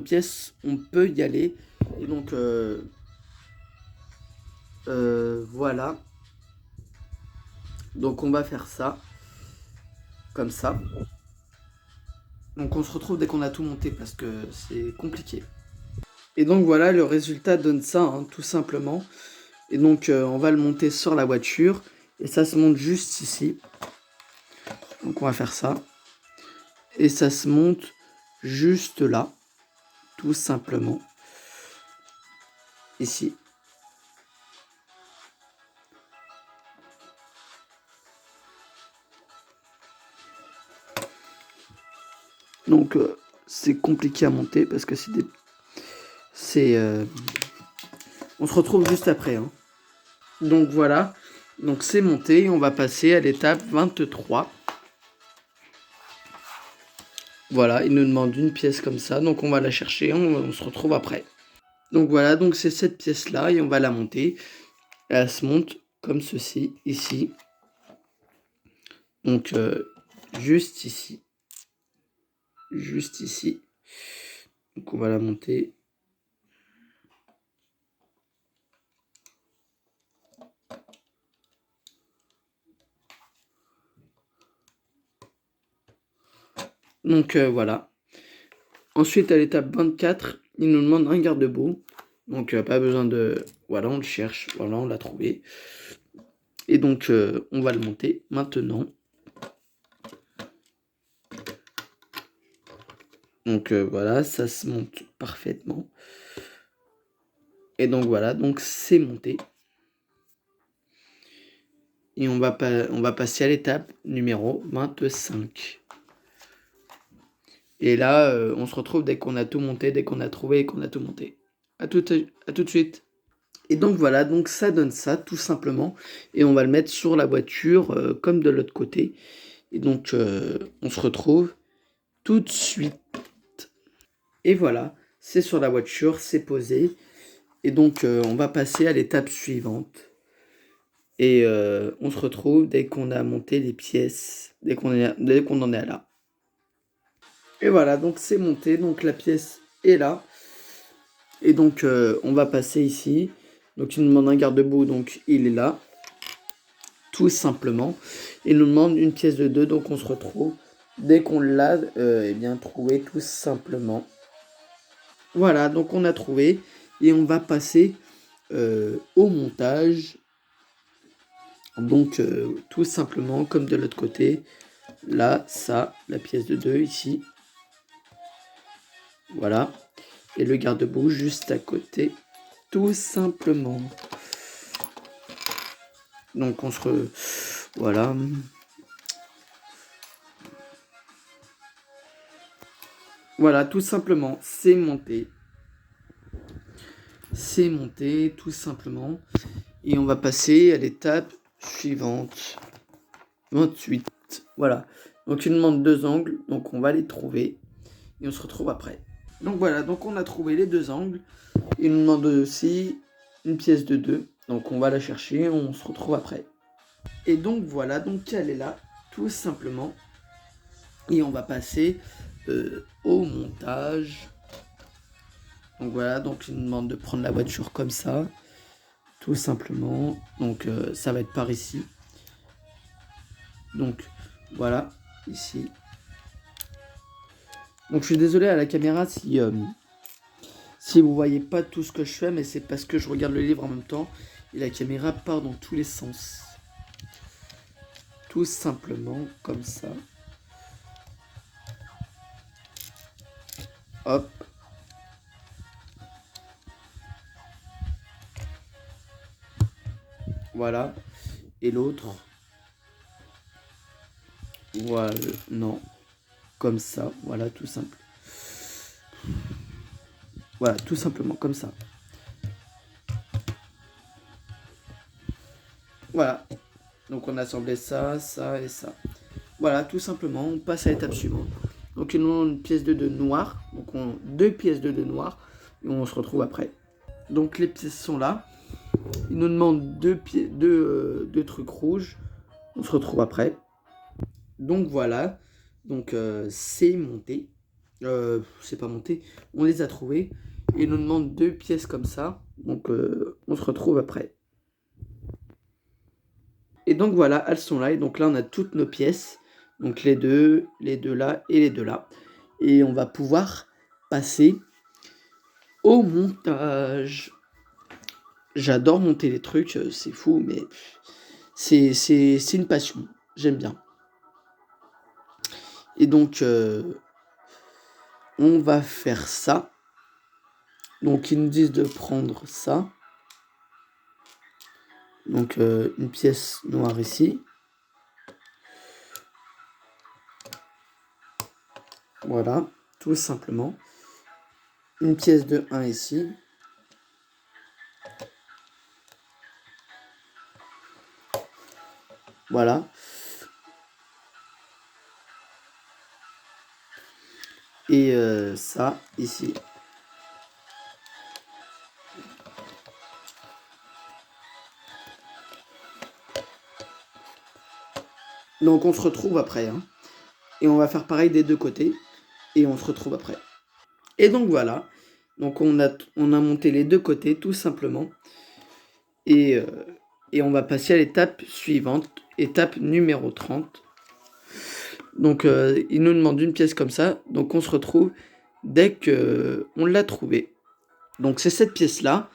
pièce, on peut y aller. Et donc, voilà. Donc, on va faire ça. Comme ça. Donc, on se retrouve dès qu'on a tout monté parce que c'est compliqué. Et donc, voilà, le résultat donne ça, hein, tout simplement. Et donc, on va le monter sur la voiture. Et ça se monte juste ici. Donc, on va faire ça. Et ça se monte juste là. Tout simplement. Ici. Donc, c'est compliqué à monter parce que c'est des... On se retrouve juste après, hein. Donc, voilà. Donc, c'est monté. On va passer à l'étape 23. Voilà, il nous demande une pièce comme ça. Donc, on va la chercher. On se retrouve après. Donc, voilà. Donc, c'est cette pièce-là et on va la monter. Elle se monte comme ceci, ici. Donc, juste ici. Juste ici. Donc, on va la monter. Donc, voilà. Ensuite, à l'étape 24, il nous demande un garde-boue. Donc, pas besoin de... Voilà, on le cherche. Voilà, on l'a trouvé. Et donc, on va le monter maintenant. Donc, voilà, ça se monte parfaitement. Et donc, voilà, donc c'est monté. Et on va passer à l'étape numéro 25. Et là, on se retrouve dès qu'on a tout monté, dès qu'on a trouvé et qu'on a tout monté. À tout de suite. Et donc voilà, donc ça donne ça, tout simplement. Et on va le mettre sur la voiture, comme de l'autre côté. Et donc, on se retrouve tout de suite. Et voilà, c'est sur la voiture, c'est posé. Et donc, on va passer à l'étape suivante. Et on se retrouve dès qu'on a monté les pièces, dès qu'on en est là. Et voilà, donc c'est monté, donc la pièce est là. Et donc, on va passer ici. Donc, il nous demande un garde-boue, donc il est là. Tout simplement. Il nous demande une pièce de 2, donc on se retrouve dès qu'on l'a eh bien trouvé, tout simplement. Voilà, donc on a trouvé. Et on va passer au montage. Donc, tout simplement, comme de l'autre côté. Là, ça, la pièce de 2 ici. Voilà. Et le garde-boue juste à côté. Tout simplement. Donc, on se... Voilà. Voilà, tout simplement. C'est monté. C'est monté, tout simplement. Et on va passer à l'étape suivante. 28. Voilà. Donc, il nous demande 2 angles. Donc, on va les trouver. Et on se retrouve après. Donc, voilà. Donc, on a trouvé les 2 angles. Il nous demande aussi une pièce de 2. Donc, on va la chercher. On se retrouve après. Et donc, voilà. Donc, elle est là. Tout simplement. Et on va passer au montage. Donc, voilà. Donc, il nous demande de prendre la voiture comme ça. Tout simplement. Donc, ça va être par ici. Donc, voilà, ici. Donc, je suis désolé à la caméra si vous voyez pas tout ce que je fais, mais c'est parce que je regarde le livre en même temps. Et la caméra part dans tous les sens. Tout simplement, comme ça. Hop. Voilà. Et l'autre. Voilà. Non. Comme ça. Voilà, tout simple. Voilà, tout simplement, comme ça. Voilà. Donc, on a assemblé ça, ça et ça. Voilà, tout simplement, on passe à l'étape suivante. Donc, il nous demande une pièce de 2 noire. Donc, 2 pièces de 2 noires. Et on se retrouve après. Donc, les pièces sont là. Il nous demande 2 trucs rouges. On se retrouve après. Donc, voilà. Donc, c'est monté. c'est pas monté, on les a trouvés. Et ils nous demandent 2 pièces comme ça. Donc on se retrouve après. Et donc voilà, elles sont là. Et donc là, on a toutes nos pièces. Donc les deux là et les deux là. Et on va pouvoir passer au montage. J'adore monter les trucs, c'est fou, mais c'est une passion. J'aime bien. Et donc, on va faire ça. Donc, ils nous disent de prendre ça. Donc, une pièce noire ici. Voilà, tout simplement. Une pièce de 1 ici. Voilà. Et ça, ici. Donc, on se retrouve après. Hein. Et on va faire pareil des deux côtés. Et on se retrouve après. Et donc, voilà. Donc, on a monté les deux côtés, tout simplement. Et on va passer à l'étape suivante. Étape numéro 30. Donc, il nous demande une pièce comme ça. Donc, on se retrouve dès qu'on l'a trouvé. Donc, c'est cette pièce-là.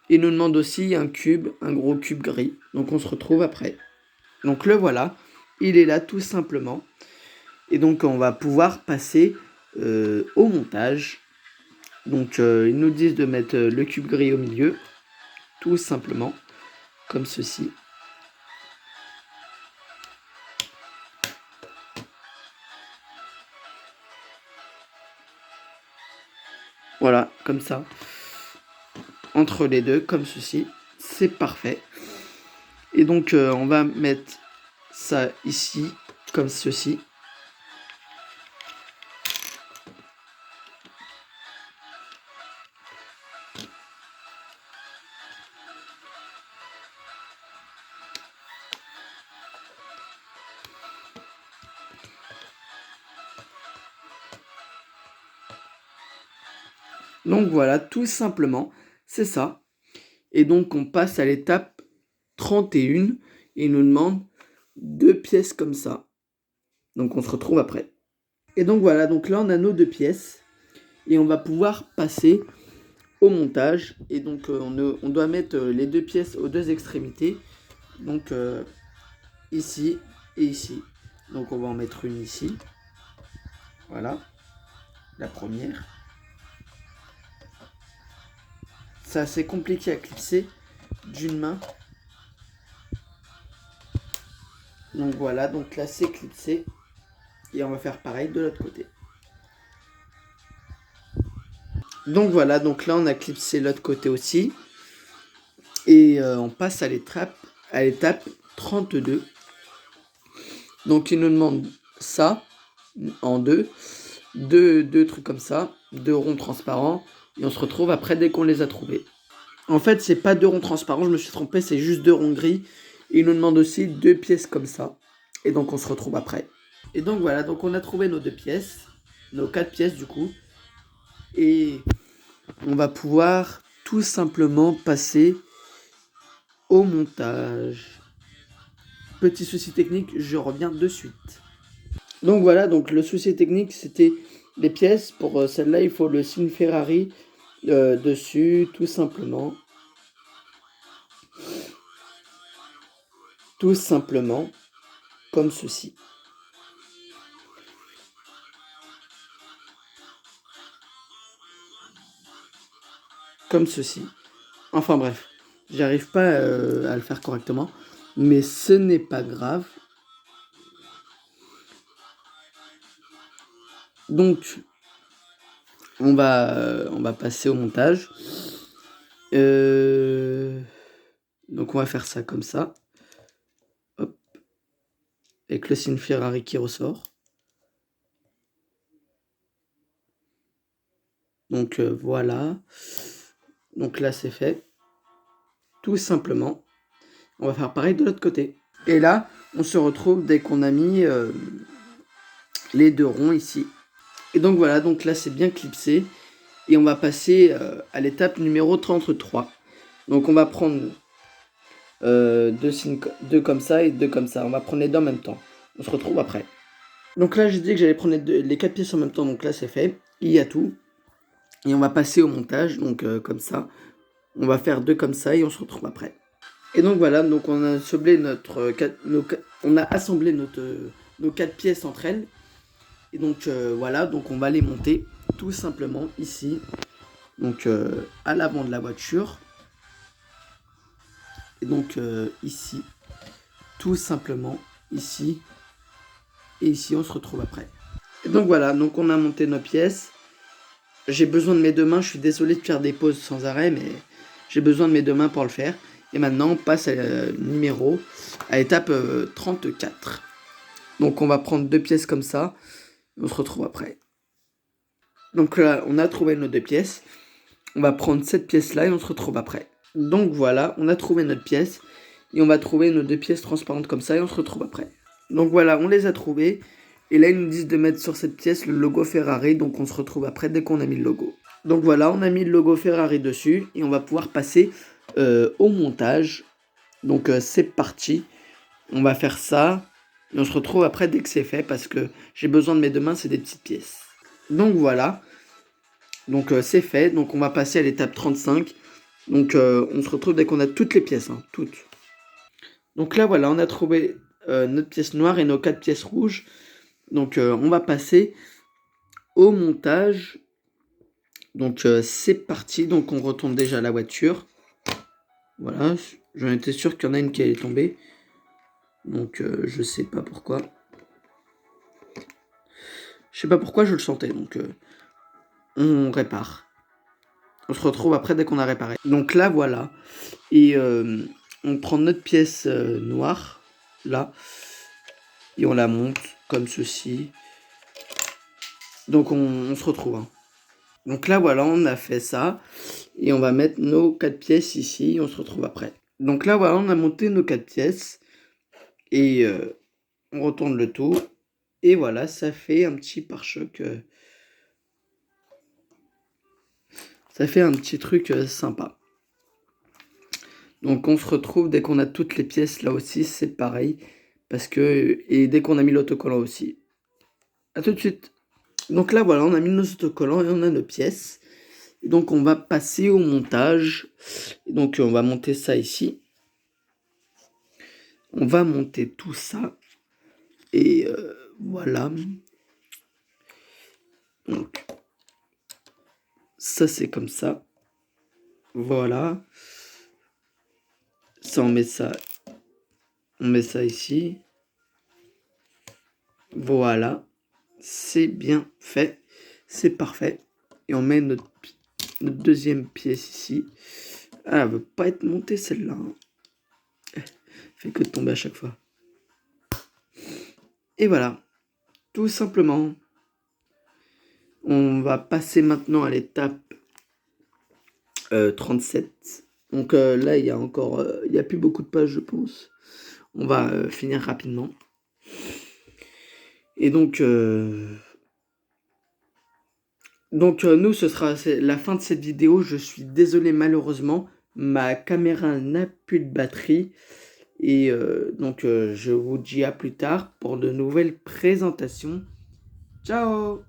Il nous demande aussi un cube, un gros cube gris. Donc, on se retrouve après. Donc, le voilà. Il est là, tout simplement. Et donc, on va pouvoir passer au montage. Donc, ils nous disent de mettre le cube gris au milieu. Tout simplement. Comme ceci. Voilà, comme ça. Entre les deux, comme ceci. C'est parfait. Et donc, on va mettre ça ici, comme ceci. Donc voilà, tout simplement, c'est ça. Et donc, on passe à l'étape 31. Et il nous demande 2 pièces comme ça. Donc, on se retrouve après. Et donc voilà, donc là, on a nos 2 pièces. Et on va pouvoir passer au montage. Et donc, on doit mettre les 2 pièces aux 2 extrémités. Donc, ici et ici. Donc, on va en mettre une ici. Voilà, la première. C'est assez compliqué à clipser d'une main. Donc voilà, donc là c'est clipsé. Et on va faire pareil de l'autre côté. Donc voilà, donc là on a clipsé l'autre côté aussi. Et on passe à l'étape 32. Donc il nous demande ça en deux trucs comme ça, 2 ronds transparents. Et on se retrouve après dès qu'on les a trouvés. En fait, c'est pas 2 ronds transparents, je me suis trompé, c'est juste 2 ronds gris. Et il nous demande aussi 2 pièces comme ça. Et donc on se retrouve après. Et donc voilà, donc on a trouvé nos 2 pièces, nos 4 pièces du coup. Et on va pouvoir tout simplement passer au montage. Petit souci technique, je reviens de suite. Donc voilà, donc le souci technique c'était les pièces. Pour celle-là, il faut le signe Ferrari dessus, tout simplement. Tout simplement, comme ceci. Comme ceci. Enfin bref, j'arrive pas à le faire correctement. Mais ce n'est pas grave. Donc, on va passer au montage. Donc, on va faire ça comme ça. Hop. Avec le signe Ferrari qui ressort. Donc, voilà. Donc là, c'est fait. Tout simplement. On va faire pareil de l'autre côté. Et là, on se retrouve dès qu'on a mis les 2 ronds ici. Et donc voilà, donc là c'est bien clipsé. Et on va passer à l'étape numéro 33. Donc on va prendre deux comme ça et deux comme ça. On va prendre les deux en même temps. On se retrouve après. Donc là j'ai dit que j'allais prendre les 4 pièces en même temps. Donc là c'est fait. Il y a tout. Et on va passer au montage. Donc comme ça. On va faire deux comme ça et on se retrouve après. Et donc voilà, donc on a assemblé nos 4 pièces entre elles. Et donc voilà, donc on va les monter tout simplement ici. Donc à l'avant de la voiture. Et donc ici, tout simplement ici. Et ici, on se retrouve après. Et donc voilà, donc on a monté nos pièces. J'ai besoin de mes deux mains. Je suis désolé de faire des pauses sans arrêt, mais j'ai besoin de mes deux mains pour le faire. Et maintenant, on passe à l'étape 34. Donc on va prendre deux pièces comme ça. On se retrouve après. Donc là, on a trouvé nos deux pièces. On va prendre cette pièce-là et on se retrouve après. Donc voilà, on a trouvé notre pièce. Et on va trouver nos deux pièces transparentes comme ça et on se retrouve après. Donc voilà, on les a trouvées. Et là, ils nous disent de mettre sur cette pièce le logo Ferrari. Donc on se retrouve après dès qu'on a mis le logo. Donc voilà, on a mis le logo Ferrari dessus. Et on va pouvoir passer au montage. Donc c'est parti. On va faire ça. Et on se retrouve après dès que c'est fait. Parce que j'ai besoin de mes deux mains, c'est des petites pièces. Donc voilà. Donc c'est fait. Donc on va passer à l'étape 35. Donc on se retrouve dès qu'on a toutes les pièces. Hein, toutes. Donc là, voilà, on a trouvé notre pièce noire et nos 4 pièces rouges. Donc on va passer au montage. Donc c'est parti. Donc on retourne déjà la voiture. Voilà, j'en étais sûr qu'il y en a une qui allait tomber. Donc je sais pas pourquoi. Je sais pas pourquoi je le sentais. Donc on répare. On se retrouve après dès qu'on a réparé. Donc là, voilà. Et on prend notre pièce noire. Là. Et on la monte comme ceci. Donc on se retrouve. Hein. Donc là, voilà, on a fait ça. Et on va mettre nos 4 pièces ici. On se retrouve après. Donc là, voilà, on a monté nos 4 pièces. Et on retourne le tout. Et voilà, ça fait un petit pare-choc. Ça fait un petit truc sympa. Donc on se retrouve dès qu'on a toutes les pièces. Là aussi, c'est pareil. Et dès qu'on a mis l'autocollant aussi. A tout de suite. Donc là, voilà, on a mis nos autocollants et on a nos pièces. Et donc, on va passer au montage. Et donc, on va monter ça ici. On va monter tout ça. Et voilà. Donc, ça, c'est comme ça. Voilà. Ça, on met ça. On met ça ici. Voilà. C'est bien fait. C'est parfait. Et on met notre deuxième pièce ici. Ah, elle veut pas être montée celle-là. Hein. Fait que de tomber à chaque fois. Et voilà. Tout simplement. On va passer maintenant à l'étape 37. Donc là, il y a encore... il n'y a plus beaucoup de pages, je pense. On va finir rapidement. Et donc... nous, ce sera la fin de cette vidéo. Je suis désolé, malheureusement. Ma caméra n'a plus de batterie. Et je vous dis à plus tard pour de nouvelles présentations. Ciao!